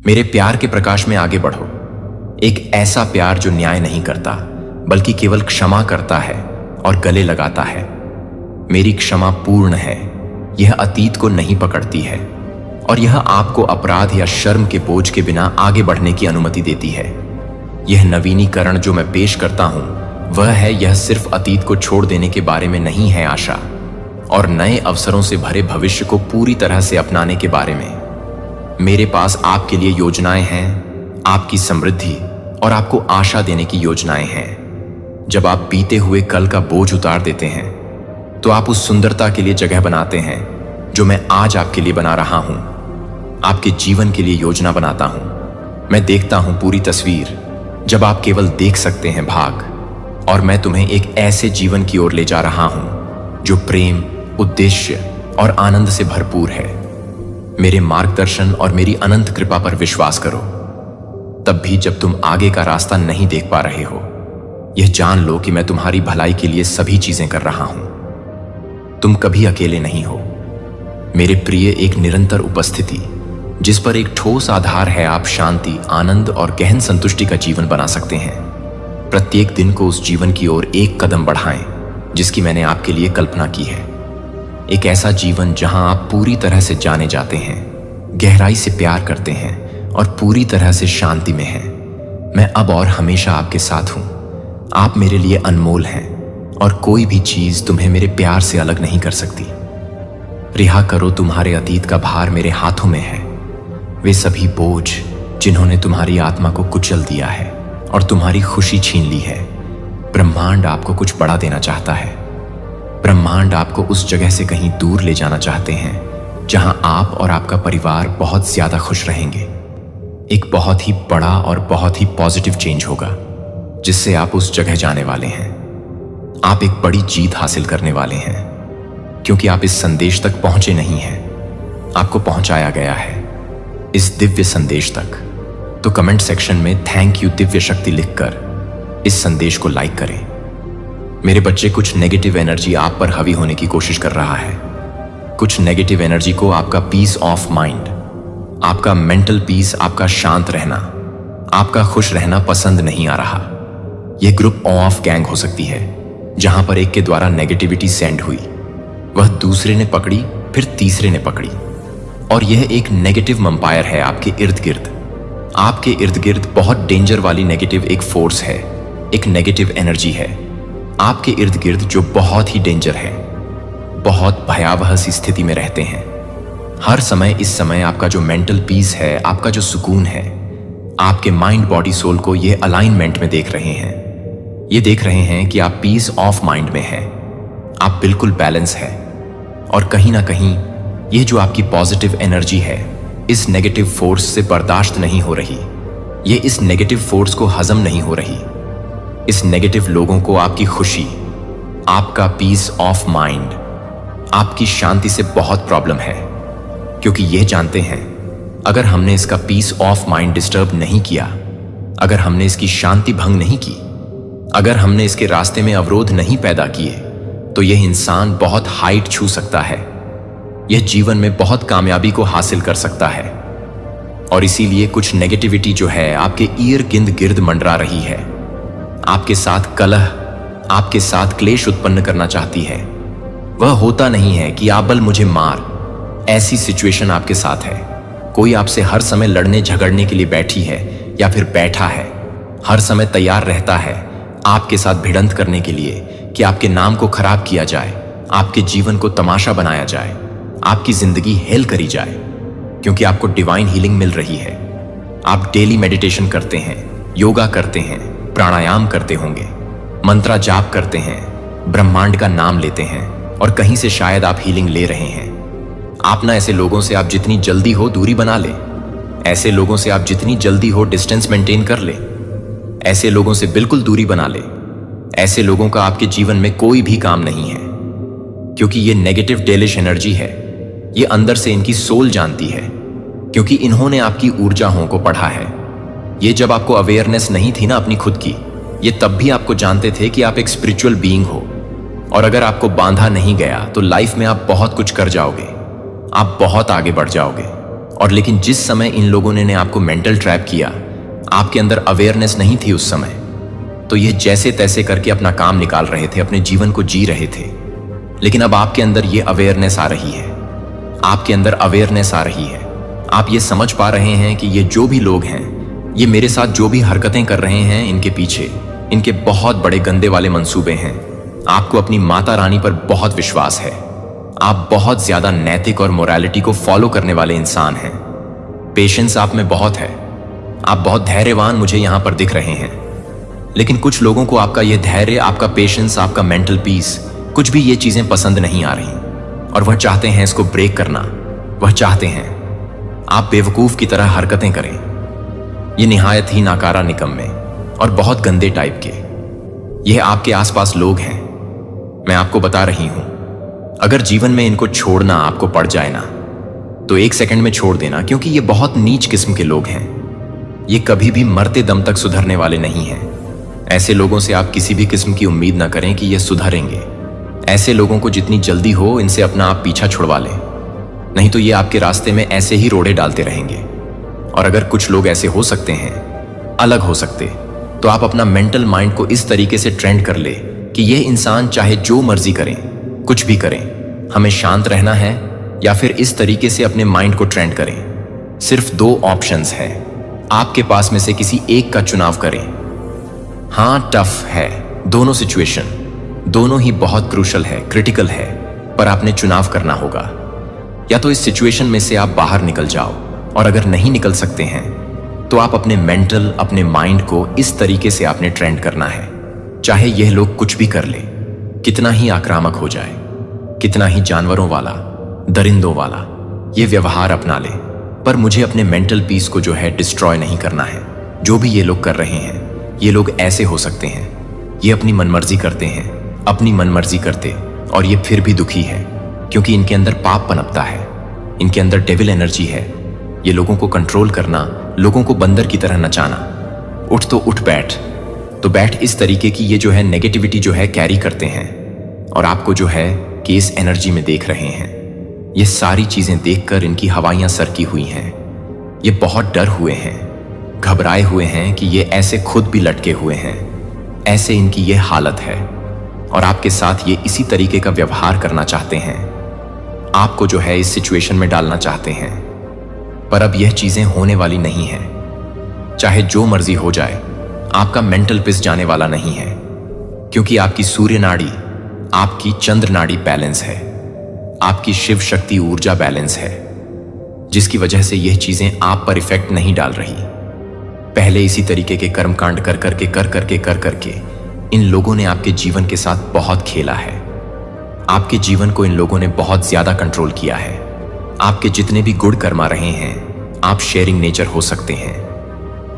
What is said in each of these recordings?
मेरे प्यार के प्रकाश में आगे बढ़ो। एक ऐसा प्यार जो न्याय नहीं करता बल्कि केवल क्षमा करता है और गले लगाता है। मेरी क्षमा पूर्ण है, यह अतीत को नहीं पकड़ती है और यह आपको अपराध या शर्म के बोझ के बिना आगे बढ़ने की अनुमति देती है। यह नवीनीकरण जो मैं पेश करता हूं वह है, यह सिर्फ अतीत को छोड़ देने के बारे में नहीं है आशा, और नए अवसरों से भरे भविष्य को पूरी तरह से अपनाने के बारे में। मेरे पास आपके लिए योजनाएं हैं, आपकी समृद्धि और आपको आशा देने की योजनाएं हैं। जब आप बीते हुए कल का बोझ उतार देते हैं तो आप उस सुंदरता के लिए जगह बनाते हैं जो मैं आज आपके लिए बना रहा हूं। आपके जीवन के लिए योजना बनाता हूं। मैं देखता हूं पूरी तस्वीर, जब आप केवल देख सकते हैं भाग, और मैं तुम्हें एक ऐसे जीवन की ओर ले जा रहा हूं जो प्रेम, उद्देश्य और आनंद से भरपूर है। मेरे मार्गदर्शन और मेरी अनंत कृपा पर विश्वास करो। तब भी जब तुम आगे का रास्ता नहीं देख पा रहे हो, यह जान लो कि मैं तुम्हारी भलाई के लिए सभी चीजें कर रहा हूं। तुम कभी अकेले नहीं हो मेरे प्रिय। एक निरंतर उपस्थिति जिस पर एक ठोस आधार है, आप शांति, आनंद और गहन संतुष्टि का जीवन बना सकते हैं। प्रत्येक दिन को उस जीवन की ओर एक कदम बढ़ाएं जिसकी मैंने आपके लिए कल्पना की है। एक ऐसा जीवन जहां आप पूरी तरह से जाने जाते हैं, गहराई से प्यार करते हैं और पूरी तरह से शांति में हैं। मैं अब और हमेशा आपके साथ हूं। आप मेरे लिए अनमोल हैं और कोई भी चीज तुम्हें मेरे प्यार से अलग नहीं कर सकती। रिहा करो तुम्हारे अतीत का भार, मेरे हाथों में है। वे सभी बोझ जिन्होंने तुम्हारी आत्मा को कुचल दिया है और तुम्हारी खुशी छीन ली है। ब्रह्मांड आपको कुछ बड़ा देना चाहता है। ब्रह्मांड आपको उस जगह से कहीं दूर ले जाना चाहते हैं जहां आप और आपका परिवार बहुत ज्यादा खुश रहेंगे। एक बहुत ही बड़ा और बहुत ही पॉजिटिव चेंज होगा जिससे आप उस जगह जाने वाले हैं। आप एक बड़ी जीत हासिल करने वाले हैं क्योंकि आप इस संदेश तक पहुंचे नहीं हैं, आपको पहुंचाया गया है इस दिव्य संदेश तक। तो कमेंट सेक्शन में थैंक यू दिव्य शक्ति लिखकर इस संदेश को लाइक करें। मेरे बच्चे, कुछ नेगेटिव एनर्जी आप पर हावी होने की कोशिश कर रहा है। कुछ नेगेटिव एनर्जी को आपका पीस ऑफ माइंड, आपका मेंटल पीस, आपका शांत रहना, आपका खुश रहना पसंद नहीं आ रहा। यह ग्रुप ऑफ गैंग हो सकती है जहां पर एक के द्वारा नेगेटिविटी सेंड हुई, वह दूसरे ने पकड़ी, फिर तीसरे ने पकड़ी, और यह एक नेगेटिव मंपायर है आपके इर्द गिर्द। आपके इर्द गिर्द बहुत डेंजर वाली नेगेटिव एक फोर्स है, एक नेगेटिव एनर्जी है आपके इर्द गिर्द जो बहुत ही डेंजर है, बहुत भयावह सी स्थिति में रहते हैं। हर समय इस समय आपका जो मेंटल पीस है, आपका जो सुकून है, आपके माइंड बॉडी सोल को ये अलाइनमेंट में देख रहे हैं। ये देख रहे हैं कि आप पीस ऑफ माइंड में हैं, आप बिल्कुल बैलेंस है। और कहीं ना कहीं ये जो आपकी पॉजिटिव एनर्जी है इस नेगेटिव फोर्स से बर्दाश्त नहीं हो रही। ये इस नेगेटिव फोर्स को हजम नहीं हो रही। इस नेगेटिव लोगों को आपकी खुशी, आपका पीस ऑफ माइंड, आपकी शांति से बहुत प्रॉब्लम है, क्योंकि ये जानते हैं अगर हमने इसका पीस ऑफ माइंड डिस्टर्ब नहीं किया, अगर हमने इसकी शांति भंग नहीं की, अगर हमने इसके रास्ते में अवरोध नहीं पैदा किए, तो यह इंसान बहुत हाइट छू सकता है। यह जीवन में बहुत कामयाबी को हासिल कर सकता है। और इसीलिए कुछ नेगेटिविटी जो है आपके ईर्द गिर्द मंडरा रही है, आपके साथ कलह, आपके साथ क्लेश उत्पन्न करना चाहती है। वह होता नहीं है कि आप बल मुझे मार, ऐसी सिचुएशन आपके साथ है। कोई आपसे हर समय लड़ने झगड़ने के लिए बैठी है या फिर बैठा है, हर समय तैयार रहता है आपके साथ भिड़ंत करने के लिए कि आपके नाम को खराब किया जाए, आपके जीवन को तमाशा बनाया जाए, आपकी जिंदगी हेल करी जाए, क्योंकि आपको डिवाइन हीलिंग मिल रही है। आप डेली मेडिटेशन करते हैं, योगा करते हैं, प्राणायाम करते होंगे, मंत्रा जाप करते हैं, ब्रह्मांड का नाम लेते हैं, और कहीं से शायद आप हीलिंग ले रहे हैं। आप ना ऐसे लोगों से आप जितनी जल्दी हो दूरी बना ले, ऐसे लोगों से आप जितनी जल्दी हो डिस्टेंस मेंटेन कर ले, ऐसे लोगों से बिल्कुल दूरी बना ले। ऐसे लोगों का आपके जीवन में कोई भी काम नहीं है, क्योंकि ये नेगेटिव डेलिश एनर्जी है। ये अंदर से इनकी सोल जानती है, क्योंकि इन्होंने आपकी ऊर्जाओं को पढ़ा है। ये जब आपको अवेयरनेस नहीं थी ना अपनी खुद की, ये तब भी आपको जानते थे कि आप एक स्पिरिचुअल बीइंग हो, और अगर आपको बांधा नहीं गया तो लाइफ में आप बहुत कुछ कर जाओगे, आप बहुत आगे बढ़ जाओगे, और लेकिन जिस समय इन लोगों ने आपको मेंटल ट्रैप किया, आपके अंदर अवेयरनेस नहीं थी उस समय, तो ये जैसे तैसे करके अपना काम निकाल रहे थे, अपने जीवन को जी रहे थे। लेकिन अब आपके अंदर ये अवेयरनेस आ रही है, आपके अंदर अवेयरनेस आ रही है। आप ये समझ पा रहे हैं कि ये जो भी लोग हैं, ये मेरे साथ जो भी हरकतें कर रहे हैं, इनके पीछे इनके बहुत बड़े गंदे वाले मंसूबे हैं। आपको अपनी माता रानी पर बहुत विश्वास है, आप बहुत ज्यादा नैतिक और मोरालिटी को फॉलो करने वाले इंसान हैं। पेशेंस आप में बहुत है, आप बहुत धैर्यवान मुझे यहां पर दिख रहे हैं। लेकिन कुछ लोगों को आपका यह धैर्य, आपका पेशेंस, आपका मेंटल पीस, कुछ भी ये चीजें पसंद नहीं आ रही और वह चाहते हैं इसको ब्रेक करना। वह चाहते हैं आप बेवकूफ की तरह हरकतें करें। ये निहायत ही नाकारा, निकम्मे और बहुत गंदे टाइप के यह आपके आसपास लोग हैं। मैं आपको बता रही हूं, अगर जीवन में इनको छोड़ना आपको पड़ जाए ना, तो 1 सेकंड में छोड़ देना, क्योंकि ये बहुत नीच किस्म के लोग हैं। ये कभी भी मरते दम तक सुधरने वाले नहीं हैं। ऐसे लोगों से आप किसी भी किस्म की उम्मीद ना करें कि ये सुधरेंगे। ऐसे लोगों को जितनी जल्दी हो इनसे अपना आप पीछा छुड़वा लें, नहीं तो ये आपके रास्ते में ऐसे ही रोड़े डालते रहेंगे। और अगर कुछ लोग ऐसे हो सकते हैं, अलग हो सकते, तो आप अपना मेंटल माइंड को इस तरीके से ट्रेंड कर ले कि ये इंसान चाहे जो मर्जी करें, कुछ भी करें, हमें शांत रहना है, या फिर इस तरीके से अपने माइंड को ट्रेंड करें। सिर्फ 2 ऑप्शंस हैं, आपके पास में से किसी एक का चुनाव करें। हाँ, टफ है दोनों सिचुएशन, दोनों ही बहुत क्रूशल है, क्रिटिकल है, पर आपने चुनाव करना होगा। या तो इस सिचुएशन में से आप बाहर निकल जाओ, और अगर नहीं निकल सकते हैं तो आप अपने मेंटल, अपने माइंड को इस तरीके से आपने ट्रेंड करना है, चाहे यह लोग कुछ भी कर ले, कितना ही आक्रामक हो जाए, कितना ही जानवरों वाला, दरिंदों वाला ये व्यवहार अपना ले, पर मुझे अपने मेंटल पीस को जो है डिस्ट्रॉय नहीं करना है। जो भी ये लोग कर रहे हैं, ये लोग ऐसे हो सकते हैं, ये अपनी मनमर्जी करते हैं, अपनी मनमर्जी करते, और ये फिर भी दुखी है, क्योंकि इनके अंदर पाप पनपता है, इनके अंदर डेविल एनर्जी है। ये लोगों को कंट्रोल करना, लोगों को बंदर की तरह नचाना, उठ तो उठ, बैठ तो बैठ, इस तरीके की ये जो है नेगेटिविटी जो है कैरी करते हैं, और आपको जो है कि इस एनर्जी में देख रहे हैं। ये सारी चीजें देखकर इनकी हवाइयां सरकी हुई हैं। ये बहुत डर हुए हैं, घबराए हुए हैं कि ये ऐसे खुद भी लटके हुए हैं, ऐसे इनकी ये हालत है, और आपके साथ ये इसी तरीके का व्यवहार करना चाहते हैं, आपको जो है इस सिचुएशन में डालना चाहते हैं। पर अब यह चीजें होने वाली नहीं है। चाहे जो मर्जी हो जाए, आपका मेंटल पिस जाने वाला नहीं है, क्योंकि आपकी सूर्य नाड़ी, आपकी चंद्र नाड़ी बैलेंस है, आपकी शिव शक्ति ऊर्जा बैलेंस है, जिसकी वजह से यह चीजें आप पर इफेक्ट नहीं डाल रही। पहले इसी तरीके के कर्मकांड कर करके इन लोगों ने आपके जीवन के साथ बहुत खेला है। आपके जीवन को इन लोगों ने बहुत ज्यादा कंट्रोल किया है। आपके जितने भी गुण कर्मा रहे हैं, आप शेयरिंग नेचर हो सकते हैं।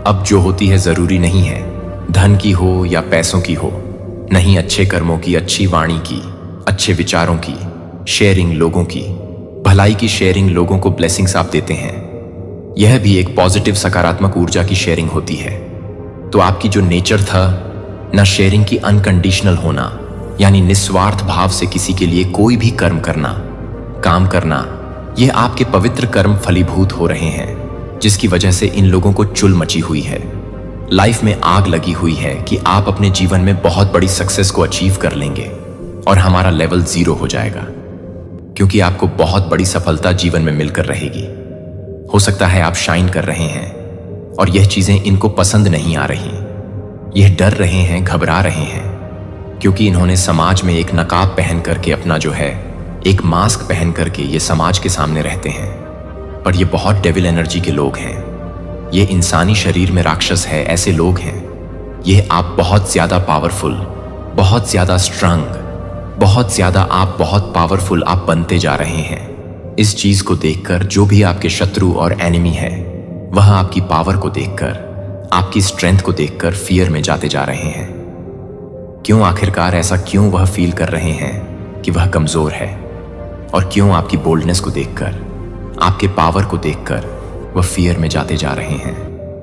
अब जो होती है जरूरी नहीं है धन की हो या पैसों की हो, नहीं, अच्छे कर्मों की, अच्छी वाणी की, अच्छे विचारों की शेयरिंग, लोगों की भलाई की शेयरिंग, लोगों को ब्लेसिंग्स आप देते हैं। यह भी एक पॉजिटिव, सकारात्मक ऊर्जा की शेयरिंग होती है। तो आपकी जो नेचर था ना, शेयरिंग की, अनकंडीशनल होना, यानी निस्वार्थ भाव से किसी के लिए कोई भी कर्म करना, काम करना, यह आपके पवित्र कर्म फलीभूत हो रहे हैं, जिसकी वजह से इन लोगों को चुल मची हुई है। लाइफ में आग लगी हुई है कि आप अपने जीवन में बहुत बड़ी सक्सेस को अचीव कर लेंगे और हमारा लेवल 0 हो जाएगा, क्योंकि आपको बहुत बड़ी सफलता जीवन में मिलकर रहेगी। हो सकता है आप शाइन कर रहे हैं और यह चीजें इनको पसंद नहीं आ रही। यह डर रहे हैं, घबरा रहे हैं, क्योंकि इन्होंने समाज में एक नकाब पहन करके, अपना जो है एक मास्क पहन करके ये समाज के सामने रहते हैं। पर ये बहुत डेविल एनर्जी के लोग हैं, ये इंसानी शरीर में राक्षस है, ऐसे लोग हैं। ये आप बहुत ज्यादा पावरफुल, बहुत ज्यादा स्ट्रांग, बहुत ज्यादा आप बहुत पावरफुल आप बनते जा रहे हैं। इस चीज को देखकर जो भी आपके शत्रु और एनिमी है, वह आपकी पावर को देखकर, आपकी स्ट्रेंथ को देखकर फियर में जाते जा रहे हैं। क्यों, आखिरकार ऐसा क्यों वह फील कर रहे हैं कि वह कमजोर है? और क्यों आपकी बोल्डनेस को देखकर, आपके पावर को देखकर वह फियर में जाते जा रहे हैं,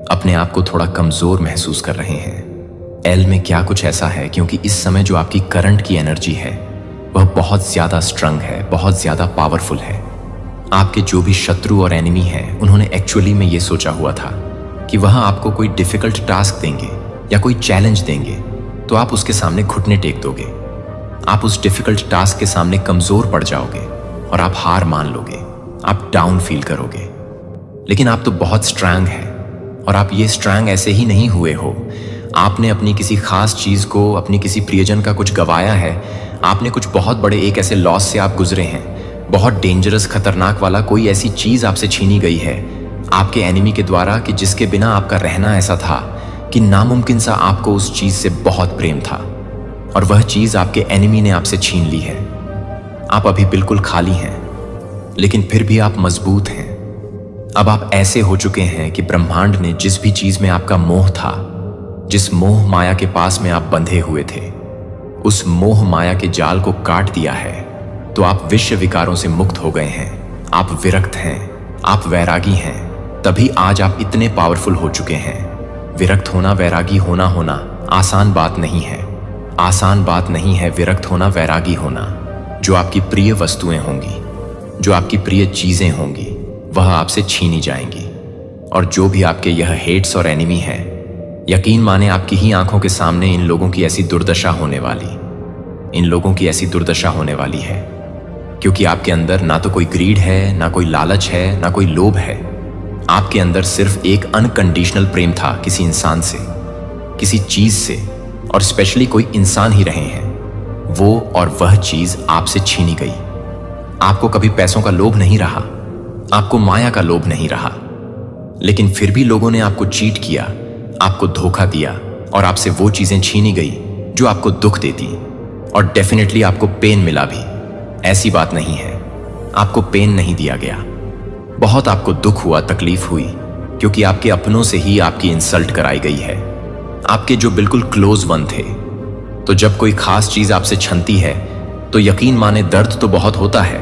अपने आप को थोड़ा कमजोर महसूस कर रहे हैं? एल में क्या कुछ ऐसा है, क्योंकि इस समय जो आपकी करंट की एनर्जी है वह बहुत ज्यादा स्ट्रांग है, बहुत ज्यादा पावरफुल है, आपके जो भी शत्रु और एनिमी हैं, उन्होंने एक्चुअली में ये सोचा हुआ था कि वह आपको कोई डिफिकल्ट टास्क देंगे या कोई चैलेंज देंगे तो आप उसके सामने घुटने टेक दोगे। आप उस डिफिकल्ट टास्क के सामने कमजोर पड़ जाओगे और आप हार मान लोगे, आप डाउन फील करोगे। लेकिन आप तो बहुत स्ट्रांग हैं, और आप ये स्ट्रांग ऐसे ही नहीं हुए हो। आपने अपनी किसी खास चीज को, अपनी किसी प्रियजन का कुछ गवाया है। आपने कुछ बहुत बड़े एक ऐसे लॉस से आप गुजरे हैं, बहुत डेंजरस, खतरनाक वाला कोई ऐसी चीज आपसे छीनी गई है आपके एनिमी के द्वारा कि जिसके बिना आपका रहना ऐसा था कि नामुमकिन सा। आपको उस चीज से बहुत प्रेम था और वह चीज आपके एनिमी ने आपसे छीन ली है। आप अभी बिल्कुल खाली हैं, लेकिन फिर भी आप मजबूत हैं। अब आप ऐसे हो चुके हैं कि ब्रह्मांड ने जिस भी चीज में आपका मोह था, जिस मोह माया के पास में आप बंधे हुए थे, उस मोह माया के जाल को काट दिया है। तो आप विश्व विकारों से मुक्त हो गए हैं, आप विरक्त हैं, आप वैरागी हैं। तभी आज आप इतने पावरफुल हो चुके हैं। विरक्त होना, वैरागी होना आसान बात नहीं है। आसान बात नहीं है विरक्त होना, वैरागी होना। जो आपकी प्रिय वस्तुएं होंगी, जो आपकी प्रिय चीजें होंगी, वह आपसे छीनी जाएंगी। और जो भी आपके यह हेट्स और एनिमी हैं, यकीन माने आपकी ही आंखों के सामने इन लोगों की ऐसी दुर्दशा होने वाली, इन लोगों की ऐसी दुर्दशा होने वाली है। क्योंकि आपके अंदर ना तो कोई ग्रीड है, ना कोई लालच है, ना कोई लोभ है। आपके अंदर सिर्फ एक अनकंडीशनल प्रेम था किसी इंसान से, किसी चीज से, और स्पेशली कोई इंसान ही रहे हैं वो, और वह चीज आपसे छीनी गई। आपको कभी पैसों का लोभ नहीं रहा, आपको माया का लोभ नहीं रहा, लेकिन फिर भी लोगों ने आपको चीट किया, आपको धोखा दिया और आपसे वो चीजें छीनी गई जो आपको दुख देती। और डेफिनेटली आपको पेन मिला भी, ऐसी बात नहीं है। आपको पेन नहीं दिया गया, बहुत आपको दुख हुआ, तकलीफ हुई, क्योंकि आपके अपनों से ही आपकी इंसल्ट कराई गई है, आपके जो बिल्कुल क्लोज वन थे। तो जब कोई खास चीज आपसे छनती है तो यकीन माने दर्द तो बहुत होता है,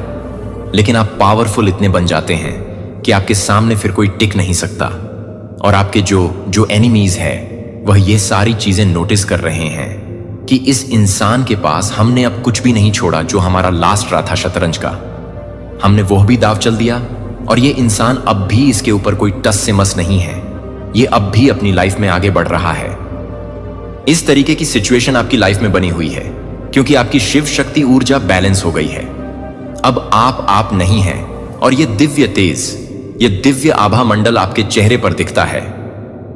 लेकिन आप पावरफुल इतने बन जाते हैं कि आपके सामने फिर कोई टिक नहीं सकता। और आपके जो एनिमीज है वह ये सारी चीजें नोटिस कर रहे हैं कि इस इंसान के पास हमने अब कुछ भी नहीं छोड़ा जो हमारा लास्ट रहा था शतरंज का। हमने वह भी दाव चल दिया और ये इंसान अब भी इसके ऊपर कोई टस से मस नहीं है। ये अब भी अपनी लाइफ में आगे बढ़ रहा है। इस तरीके की सिचुएशन आपकी लाइफ में बनी हुई है क्योंकि आपकी शिव शक्ति ऊर्जा बैलेंस हो गई है। अब आप नहीं हैं और ये दिव्य तेज, ये दिव्य आभा मंडल आपके चेहरे पर दिखता है।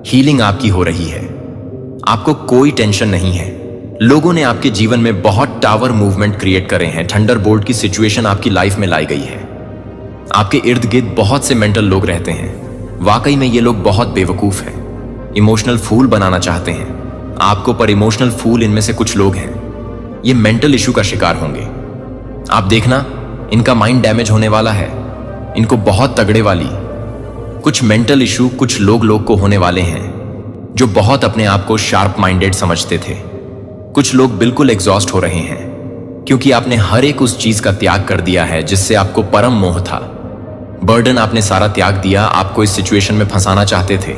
हीलिंग आपकी हो रही है, आपको कोई टेंशन नहीं है। लोगों ने आपके जीवन में बहुत टावर मूवमेंट क्रिएट करे हैं, थंडरबोल्ट की सिचुएशन आपकी लाइफ में लाई गई है। आपके इर्द गिर्द बहुत से मेंटल लोग रहते हैं। वाकई में ये लोग बहुत बेवकूफ हैं, इमोशनल फूल बनाना चाहते हैं आपको, पर इमोशनल फूल इनमें से कुछ लोग हैं, ये मेंटल इशू का शिकार होंगे। आप देखना, इनका माइंड डैमेज होने वाला है, इनको बहुत तगड़े वाली कुछ मेंटल इशू कुछ लोग को होने वाले हैं जो बहुत अपने आप को शार्प माइंडेड समझते थे। कुछ लोग बिल्कुल एग्जॉस्ट हो रहे हैं क्योंकि आपने हर एक उस चीज का त्याग कर दिया है जिससे आपको परम मोह था। बर्डन आपने सारा त्याग दिया, आपको इस सिचुएशन में फंसाना चाहते थे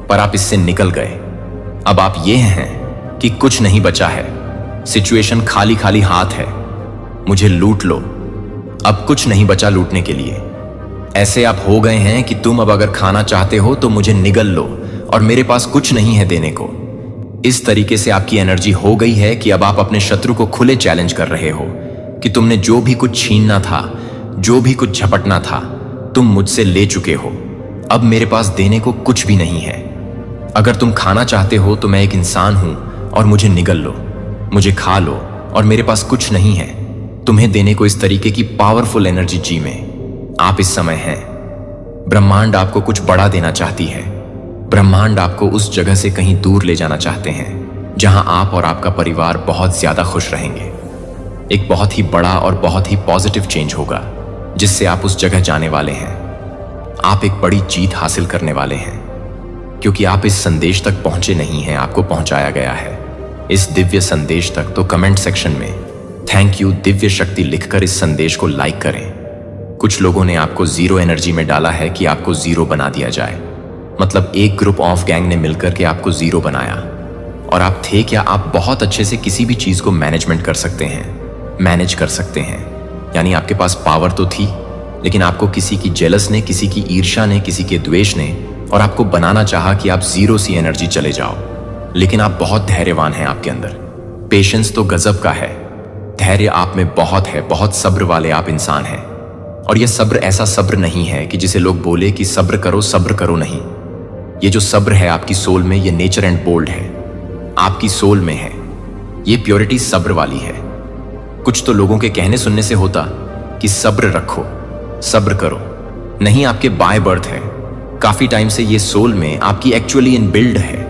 पर आप इससे निकल गए। अब आप ये हैं कि कुछ नहीं बचा है, सिचुएशन खाली खाली हाथ है, मुझे लूट लो। अब कुछ नहीं बचा लूटने के लिए। ऐसे आप हो गए हैं कि तुम अब अगर खाना चाहते हो तो मुझे निगल लो और मेरे पास कुछ नहीं है देने को। इस तरीके से आपकी एनर्जी हो गई है कि अब आप अपने शत्रु को खुले चैलेंज कर रहे हो कि तुमने जो भी कुछ छीनना था, जो भी कुछ झपटना था, तुम मुझसे ले चुके हो। अब मेरे पास देने को कुछ भी नहीं है। अगर तुम खाना चाहते हो तो मैं एक इंसान हूं और मुझे निगल लो, मुझे खा लो, और मेरे पास कुछ नहीं है तुम्हें देने को। इस तरीके की पावरफुल एनर्जी जी में आप इस समय हैं। ब्रह्मांड आपको कुछ बड़ा देना चाहती है। ब्रह्मांड आपको उस जगह से कहीं दूर ले जाना चाहते हैं जहां आप और आपका परिवार बहुत ज्यादा खुश रहेंगे। एक बहुत ही बड़ा और बहुत ही पॉजिटिव चेंज होगा जिससे आप उस जगह जाने वाले हैं। आप एक बड़ी जीत हासिल करने वाले हैं क्योंकि आप इस संदेश तक पहुंचे नहीं हैं, आपको पहुंचाया गया है इस दिव्य संदेश तक। तो कमेंट सेक्शन में थैंक यू दिव्य शक्ति लिखकर इस संदेश को लाइक करें। कुछ लोगों ने आपको जीरो एनर्जी में डाला है कि आपको जीरो बना दिया जाए, मतलब एक ग्रुप ऑफ गैंग ने मिलकर के आपको जीरो बनाया। और आप थे क्या? आप बहुत अच्छे से किसी भी चीज को मैनेजमेंट कर सकते हैं, मैनेज कर सकते हैं, यानी आपके पास पावर तो थी, लेकिन आपको किसी की जेलस ने, किसी की ईर्ष्या ने, किसी के द्वेष ने और आपको बनाना चाहा कि आप जीरो सी एनर्जी चले जाओ। लेकिन आप बहुत धैर्यवान हैं, आपके अंदर पेशेंस तो गजब का है, धैर्य आप में बहुत है, बहुत सब्र वाले आप इंसान हैं। और यह सब्र ऐसा सब्र नहीं है कि जिसे लोग बोले कि सब्र करो नहीं। ये जो सब्र है आपकी सोल में, ये नेचर एंड बोल्ड है, आपकी सोल में है। ये प्योरिटी सब्र वाली है। कुछ तो लोगों के कहने सुनने से होता कि सब्र रखो, सब्र करो, नहीं, आपके बाय बर्थ है। काफी टाइम से ये सोल में आपकी एक्चुअली इन बिल्ड है।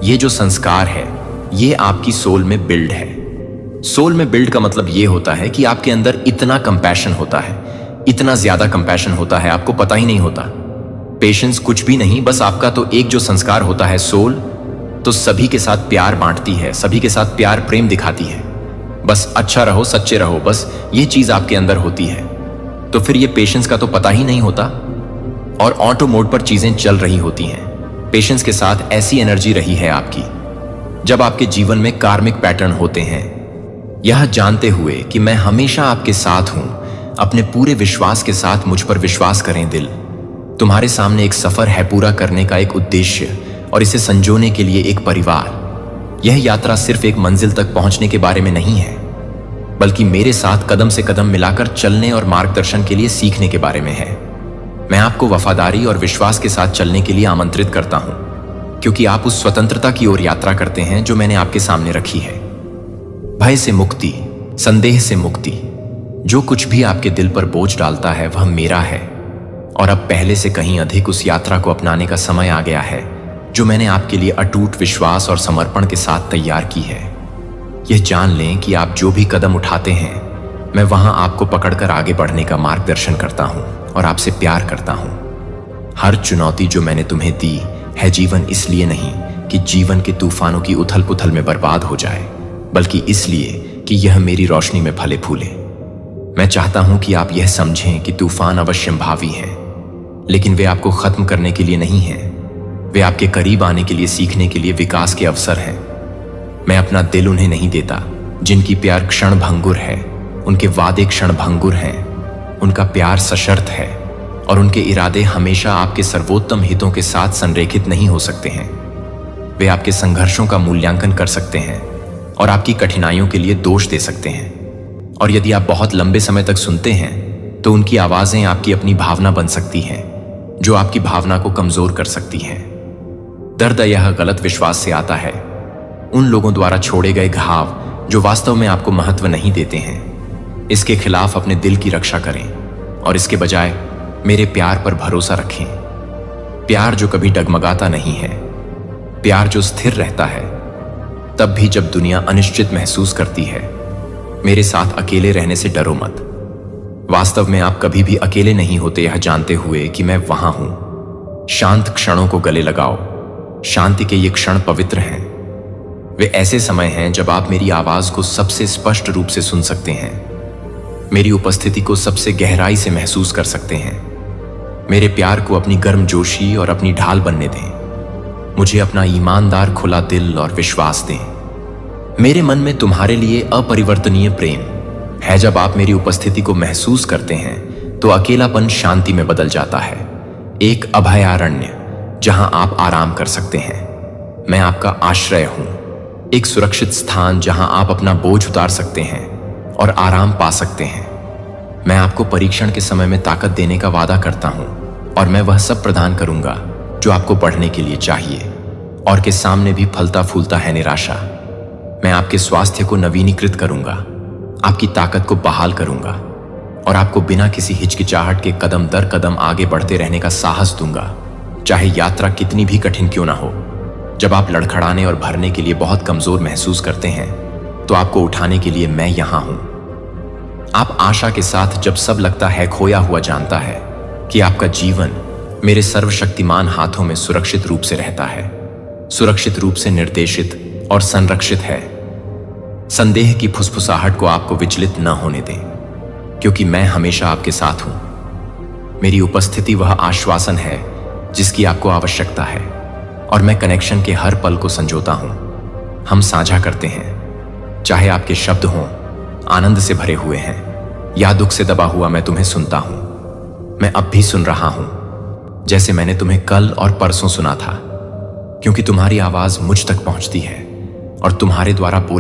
ये जो संस्कार है ये आपकी सोल में बिल्ड है। सोल में बिल्ड का मतलब ये होता है कि आपके अंदर इतना कंपैशन होता है, इतना ज्यादा कंपैशन होता है, आपको पता ही नहीं होता। पेशेंस कुछ भी नहीं, बस आपका तो एक जो संस्कार होता है सोल, तो सभी के साथ प्यार बांटती है, सभी के साथ प्यार प्रेम दिखाती है। बस अच्छा रहो, सच्चे रहो, बस ये चीज आपके अंदर होती है। तो फिर ये पेशेंस का तो पता ही नहीं होता और ऑटो मोड पर चीजें चल रही होती हैं। पेशेंस के साथ ऐसी एनर्जी रही है आपकी। जब आपके जीवन में कार्मिक पैटर्न होते हैं, यह जानते हुए कि मैं हमेशा आपके साथ हूं, अपने पूरे विश्वास के साथ मुझ पर विश्वास करें दिल। तुम्हारे सामने एक सफर है पूरा करने का एक उद्देश्य और इसे संजोने के लिए एक परिवार। यह यात्रा सिर्फ एक मंजिल तक पहुंचने के बारे में नहीं है, बल्कि मेरे साथ कदम से कदम मिलाकर चलने और मार्गदर्शन के लिए सीखने के बारे में है। मैं आपको वफादारी और विश्वास के साथ चलने के लिए आमंत्रित करता हूं, क्योंकि आप उस स्वतंत्रता की ओर यात्रा करते हैं जो मैंने आपके सामने रखी है। भय से मुक्ति, संदेह से मुक्ति, जो कुछ भी आपके दिल पर बोझ डालता है वह मेरा है। और अब पहले से कहीं अधिक उस यात्रा को अपनाने का समय आ गया है जो मैंने आपके लिए अटूट विश्वास और समर्पण के साथ तैयार की है। यह जान लें कि आप जो भी कदम उठाते हैं, मैं वहां आपको पकड़कर आगे बढ़ने का मार्गदर्शन करता हूं और आपसे प्यार करता हूं। हर चुनौती जो मैंने तुम्हें दी है जीवन इसलिए नहीं कि जीवन के तूफानों की उथल पुथल में बर्बाद हो जाए, बल्कि इसलिए कि यह मेरी रोशनी में फले फूले। मैं चाहता हूं कि आप यह समझें कि तूफान अवश्यंभावी हैं, लेकिन वे आपको खत्म करने के लिए नहीं हैं। वे आपके करीब आने के लिए, सीखने के लिए, विकास के अवसर हैं। मैं अपना दिल उन्हें नहीं देता जिनकी प्यार क्षण भंगुर है, उनके वादे क्षण भंगुर हैं, उनका प्यार सशर्त है और उनके इरादे हमेशा आपके सर्वोत्तम हितों के साथ संरेखित नहीं हो सकते हैं। वे आपके संघर्षों का मूल्यांकन कर सकते हैं और आपकी कठिनाइयों के लिए दोष दे सकते हैं। और यदि आप बहुत लंबे समय तक सुनते हैं तो उनकी आवाजें आपकी अपनी भावना बन सकती हैं, जो आपकी भावना को कमजोर कर सकती हैं। दर्द यह गलत विश्वास से आता है, उन लोगों द्वारा छोड़े गए घाव जो वास्तव में आपको महत्व नहीं देते हैं। इसके खिलाफ अपने दिल की रक्षा करें और इसके बजाय मेरे प्यार पर भरोसा रखें। प्यार जो कभी डगमगाता नहीं है, प्यार जो स्थिर रहता है, तब भी जब दुनिया अनिश्चित महसूस करती है। मेरे साथ अकेले रहने से डरो मत। वास्तव में आप कभी भी अकेले नहीं होते, यह जानते हुए कि मैं वहां हूं। शांत क्षणों को गले लगाओ। शांति के ये क्षण पवित्र हैं। वे ऐसे समय हैं जब आप मेरी आवाज को सबसे स्पष्ट रूप से सुन सकते हैं, मेरी उपस्थिति को सबसे गहराई से महसूस कर सकते हैं। मेरे प्यार को अपनी गर्मजोशी और अपनी ढाल बनने दें। मुझे अपना ईमानदार खुला दिल और विश्वास दें। मेरे मन में तुम्हारे लिए अपरिवर्तनीय प्रेम है। जब आप मेरी उपस्थिति को महसूस करते हैं तो अकेलापन शांति में बदल जाता है, एक अभयारण्य जहां आप आराम कर सकते हैं। मैं आपका आश्रय हूं, एक सुरक्षित स्थान जहां आप अपना बोझ उतार सकते हैं और आराम पा सकते हैं। मैं आपको परीक्षण के समय में ताकत देने का वादा करता हूं और मैं वह सब प्रदान करूंगा जो आपको बढ़ने के लिए चाहिए और के सामने भी फलता फूलता है निराशा। मैं आपके स्वास्थ्य को नवीनीकृत करूंगा, आपकी ताकत को बहाल करूंगा और आपको बिना किसी हिचकिचाहट के कदम दर कदम आगे बढ़ते रहने का साहस दूंगा, चाहे यात्रा कितनी भी कठिन क्यों ना हो। जब आप लड़खड़ाने और भरने के लिए बहुत कमजोर महसूस करते हैं तो आपको उठाने के लिए मैं यहां हूं। आप आशा के साथ जब सब लगता है खोया हुआ जानता है कि आपका जीवन मेरे सर्वशक्तिमान हाथों में सुरक्षित रूप से रहता है, सुरक्षित रूप से निर्देशित और संरक्षित है। संदेह की फुसफुसाहट को आपको विचलित न होने दें, क्योंकि मैं हमेशा आपके साथ हूं। मेरी उपस्थिति वह आश्वासन है जिसकी आपको आवश्यकता है और मैं कनेक्शन के हर पल को संजोता हूं। हम साझा करते हैं, चाहे आपके शब्द हों आनंद से भरे हुए हैं या दुख से दबा हुआ, मैं तुम्हें सुनता हूं। मैं अब भी सुन रहा हूं, जैसे मैंने तुम्हें कल और परसों सुना था, क्योंकि तुम्हारी आवाज मुझ तक पहुंचती है और तुम्हारे द्वारा